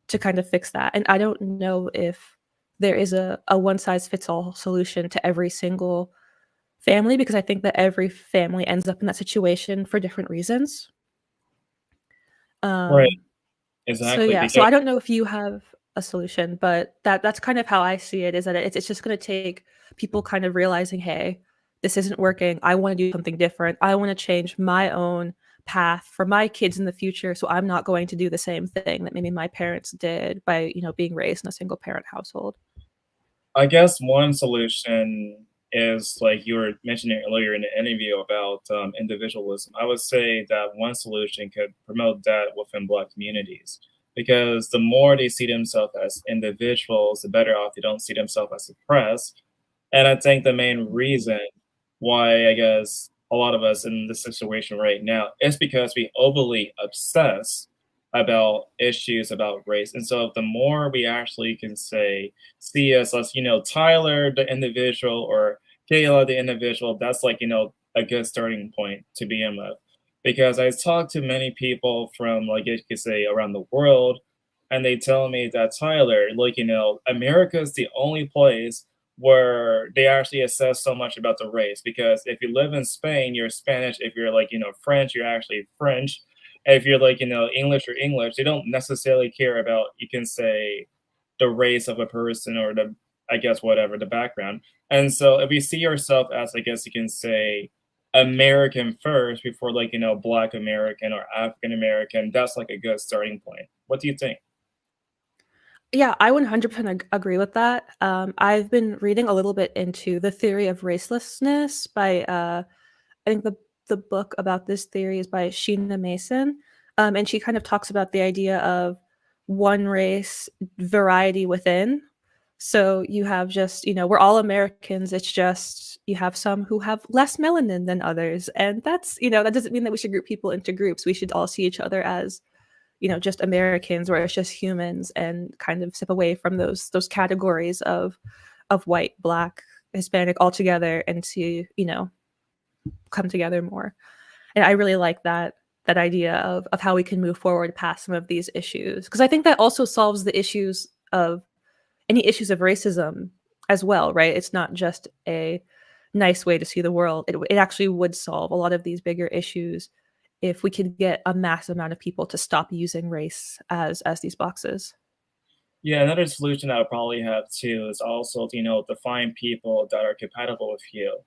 to kind of fix that. And I don't know if there is a one size fits all solution to every single family, because I think that every family ends up in that situation for different reasons. Right, Um, so exactly. yeah, so Because I don't know if you have a solution, but that's kind of how I see it, is that it's just going to take people kind of realizing, hey, this isn't working. I want to do something different. I want to change my own path for my kids in the future, so I'm not going to do the same thing that maybe my parents did by, being raised in a single parent household. I guess one solution is like you were mentioning earlier in the interview about individualism. I would say that one solution could promote that within Black communities because the more they see themselves as individuals, the better off they don't see themselves as oppressed. And I think the main reason why I guess a lot of us in this situation right now is because we overly obsess about issues about race. And so the more we actually can say, see us as, Tyler the individual or Kayla the individual, that's like, a good starting point to begin with. Because I talked to many people from like you could say around the world, and they tell me that Tyler, like, America is the only place where they actually assess so much about the race. Because if you live in Spain, you're Spanish. If you're like, French, you're actually French. If you're like, English or English, they don't necessarily care about, you can say, the race of a person or the, I guess, whatever, the background. And so if we see yourself as, I guess you can say, American first before like, Black American or African American, that's like a good starting point. What do you think? Yeah, I 100% agree with that. I've been reading a little bit into the theory of racelessness by I think the book about this theory is by Sheena Mason, and she kind of talks about the idea of one race, variety within. So you have just, we're all Americans. It's just you have some who have less melanin than others, and that's, that doesn't mean that we should group people into groups. We should all see each other as, just Americans, or it's just humans, and kind of step away from those categories of white, black, Hispanic altogether, and to, come together more. And I really like that idea of how we can move forward past some of these issues, because I think that also solves the issues of any issues of racism as well, right? It's not just a nice way to see the world. It actually would solve a lot of these bigger issues if we could get a massive amount of people to stop using race as these boxes. Yeah, another solution I would probably have too is also, to find people that are compatible with you.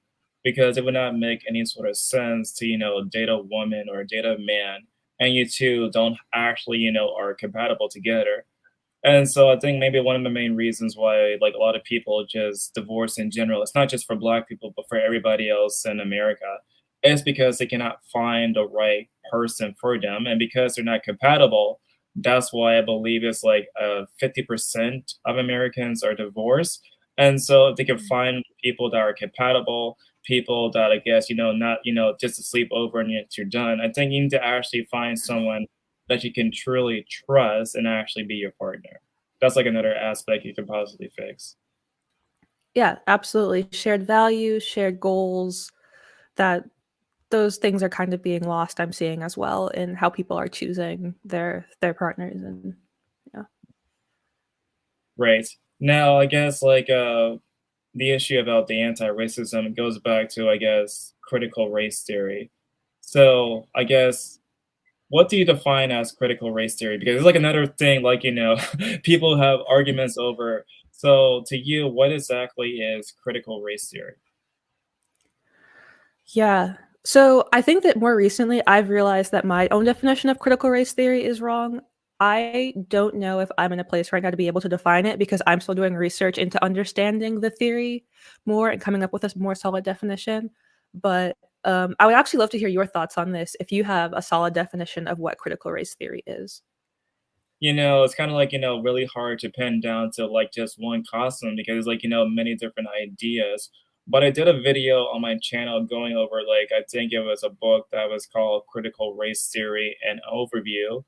Because it would not make any sort of sense to, date a woman or date a man and you two don't actually, are compatible together. And so I think maybe one of the main reasons why like a lot of people just divorce in general, it's not just for black people, but for everybody else in America, is because they cannot find the right person for them. And because they're not compatible, that's why I believe it's like 50% of Americans are divorced. And so if they can find people that are compatible, people that I guess, not, just to sleep over and yet you're done, I think you need to actually find someone that you can truly trust and actually be your partner. That's like another aspect you can possibly fix. Yeah, absolutely. Shared values, shared goals, that those things are kind of being lost, I'm seeing as well, in how people are choosing their partners. And yeah. Right. Now, I guess like the issue about the anti-racism goes back to, I guess, critical race theory. So I guess what do you define as critical race theory? Because it's like another thing, like, people have arguments over. So to you, what exactly is critical race theory? Yeah. So I think that more recently I've realized that my own definition of critical race theory is wrong. I don't know if I'm in a place right now to be able to define it, because I'm still doing research into understanding the theory more and coming up with a more solid definition. But I would actually love to hear your thoughts on this if you have a solid definition of what critical race theory is. It's kind of like, really hard to pin down to like just one costume because there's like, many different ideas. But I did a video on my channel going over like, I think it was a book that was called Critical Race Theory and Overview.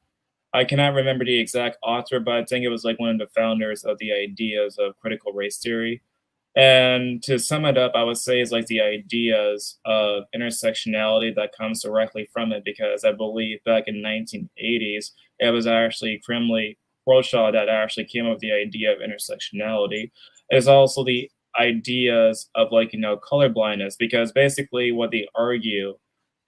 I cannot remember the exact author, but I think it was like one of the founders of the ideas of critical race theory. And to sum it up, I would say it's like the ideas of intersectionality that comes directly from it, because I believe back in 1980s, it was actually Crimley Croshaw that actually came up with the idea of intersectionality. It's also the ideas of like, color blindness, because basically what they argue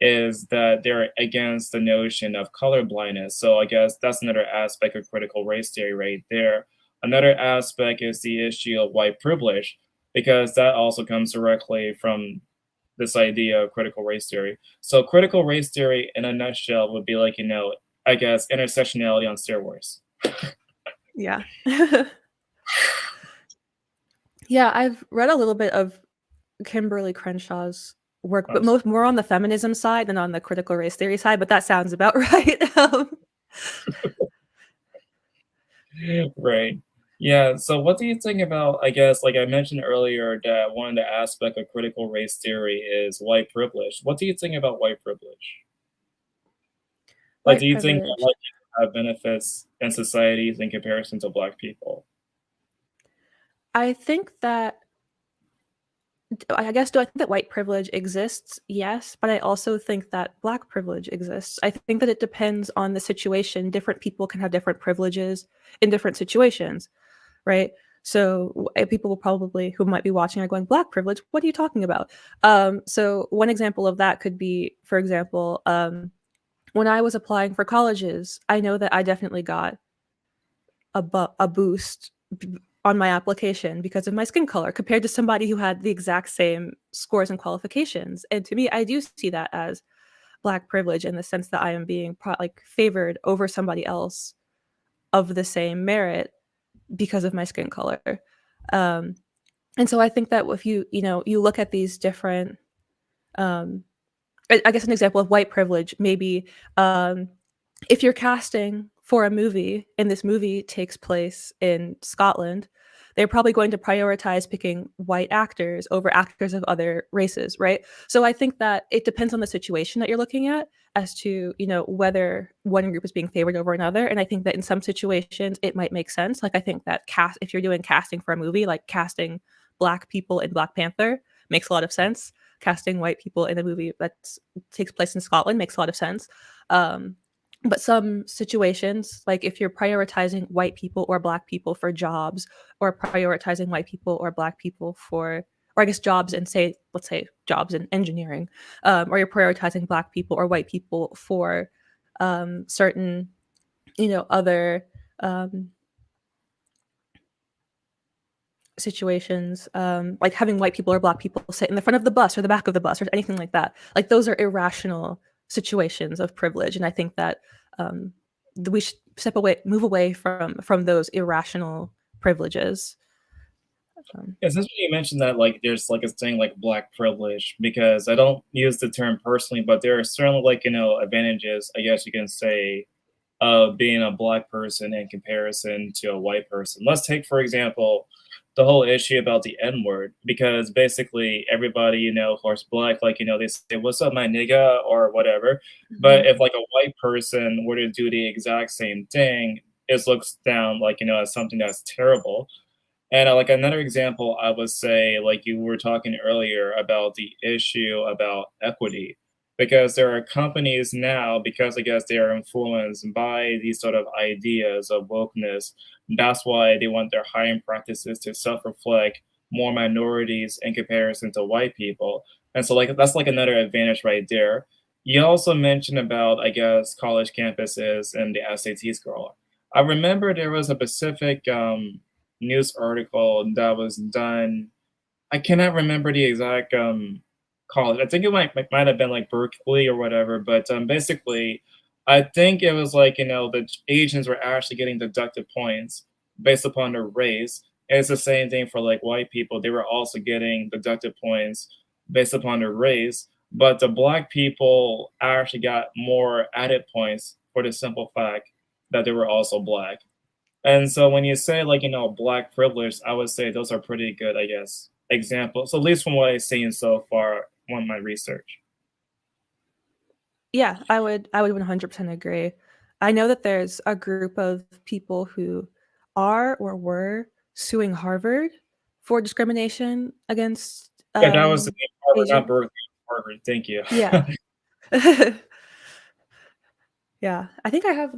is that they're against the notion of color blindness. So I guess that's another aspect of critical race theory right there. Another aspect is the issue of white privilege, because that also comes directly from this idea of critical race theory. So critical race theory in a nutshell would be like, I guess intersectionality on steroids. Yeah. Yeah, I've read a little bit of Kimberly Crenshaw's work, but more on the feminism side than on the critical race theory side, but that sounds about right. Right. Yeah, so what do you think about, I guess, like I mentioned earlier, that one of the aspect of critical race theory is white privilege. What do you think about white privilege? Like, do White you think that privilege. white people have benefits in societies in comparison to black people? I think that I guess, do I think that white privilege exists? Yes, but I also think that black privilege exists. I think that it depends on the situation. Different people can have different privileges in different situations, right? So people will probably who might be watching are going, "Black privilege? What are you talking about?" So one example of that could be, for example, when I was applying for colleges, I know that I definitely got a boost on my application because of my skin color compared to somebody who had the exact same scores and qualifications. And to me, I do see that as black privilege in the sense that I am being favored over somebody else of the same merit because of my skin color. Um, and so I think that if you look at these different, um, I guess an example of white privilege, maybe if you're casting for a movie and this movie takes place in Scotland, they're probably going to prioritize picking white actors over actors of other races, right? So I think that it depends on the situation that you're looking at as to, whether one group is being favored over another. And I think that in some situations it might make sense. Like I think that if you're doing casting for a movie, like casting black people in Black Panther makes a lot of sense. Casting white people in a movie that takes place in Scotland makes a lot of sense. Um, but some situations, like if you're prioritizing white people or black people for jobs, or prioritizing white people or black people for, or I guess jobs and let's say jobs in engineering, or you're prioritizing black people or white people for certain, other um, situations, like having white people or black people sit in the front of the bus or the back of the bus or anything like that. Like those are irrational situations of privilege, and I think that um, we should move away from those irrational privileges. Um, It's interesting you mentioned that, like, there's, like, a thing like black privilege, because I don't use the term personally, but there are certainly, like, advantages, I guess you can say, of being a black person in comparison to a white person. Let's take, for example, the whole issue about the N word, because basically everybody, who's black, like, they say, "What's up, my nigga," or whatever. But mhm. if, like, a white person were to do the exact same thing, it looks down, like, as something that's terrible. And, like, another example, I would say, like you were talking earlier about the issue about equity, because there are companies now, because I guess they are influenced by these sort of ideas of wokeness, that's why they want their hiring practices to self-reflect more minorities in comparison to white people. And so, like, that's, like, another advantage right there. You also mentioned about, I guess, college campuses and the SAT score. I remember there was a specific, news article that was done. I cannot remember the exact college. I think it might have been like Berkeley or whatever, but basically, I think it was like the Asians were actually getting deducted points based upon their race. And it's the same thing for like white people; they were also getting deducted points based upon their race. But the black people actually got more added points for the simple fact that they were also black. And so when you say like, black privilege, I would say those are pretty good, I guess, examples, at least from what I've seen so far on my research. Yeah, I would 100% agree. I know that there's a group of people who are or were suing Harvard for discrimination against Yeah, that was the name, Harvard, not Asian. Berkeley, Harvard. Thank you. Yeah. Yeah, I think I have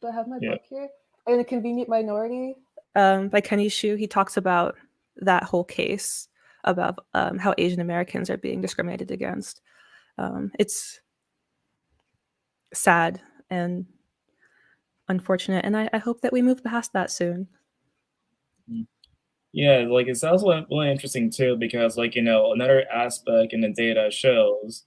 do I have my Yeah. book here? In A Convenient Minority, by Kenny Xu. He talks about that whole case about how Asian Americans are being discriminated against. It's sad and unfortunate, and I hope that we move past that soon. Mm. Yeah, like it's also really interesting too because like another aspect in the data shows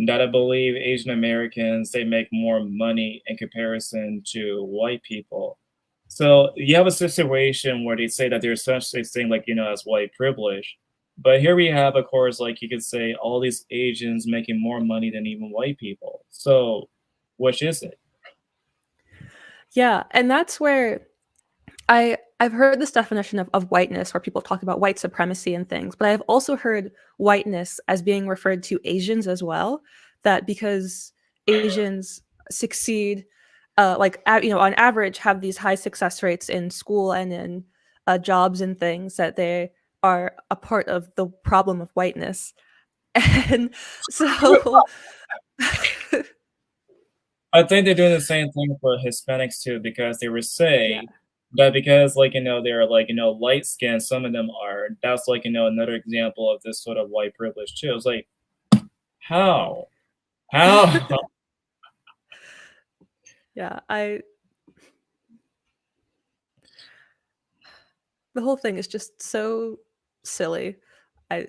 that I believe Asian Americans they make more money in comparison to white people. So you have a situation where they say that there's such a thing like as white privilege, but here we have of course like you could say all these Asians making more money than even white people. So which is it? Yeah, and that's where I've heard this definition of whiteness where people talk about white supremacy and things, but I've also heard whiteness as being referred to Asians as well. That because Asians succeed, on average, have these high success rates in school and in jobs and things, that they are a part of the problem of whiteness. And so, I think they're doing the same thing for Hispanics too, because they were yeah. saying that because they're light skinned, some of them are. That's another example of this sort of white privilege too. It's like how? How? Yeah, the whole thing is just so silly. I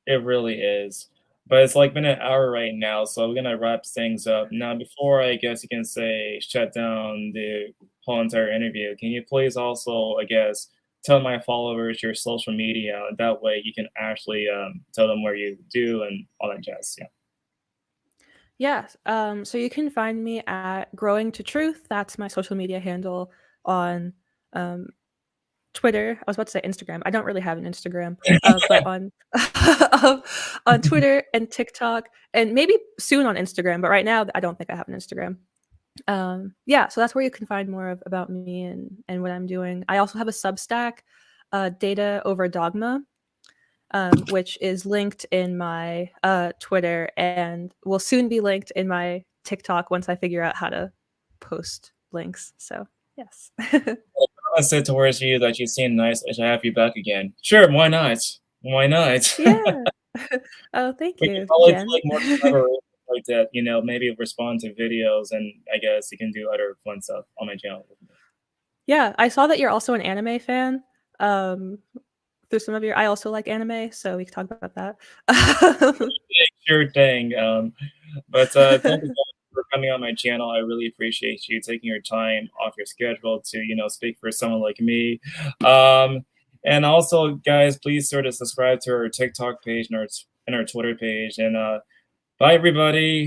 It really is. But it's been an hour right now, so we're gonna wrap things up. Now, before I guess you can say shut down the whole entire interview, can you please also, I guess, tell my followers your social media? That way you can actually tell them where you do and all that jazz. Yeah. Yes. So you can find me at Growing to Truth. That's my social media handle on um, Twitter. I was about to say Instagram. I don't really have an Instagram, but on on Twitter and TikTok, and maybe soon on Instagram. But right now, I don't think I have an Instagram. Yeah, so that's where you can find more about me and what I'm doing. I also have a Substack, Data Over Dogma, which is linked in my Twitter and will soon be linked in my TikTok once I figure out how to post links. So, yes. I said towards you that you seem nice. I should have you back again. Sure, why not? Why not? Yeah. Oh, thank We can you, probably do Jen. more collaborations like that. Maybe respond to videos, and I guess you can do other fun stuff on my channel. Yeah, I saw that you're also an anime fan. Um, through some of your I also like anime, so we can talk about that. Sure thing. But thank you guys for coming on my channel. I really appreciate you taking your time off your schedule to, speak for someone like me. And also, guys, please sort of subscribe to our TikTok page and our Twitter page. And bye, everybody.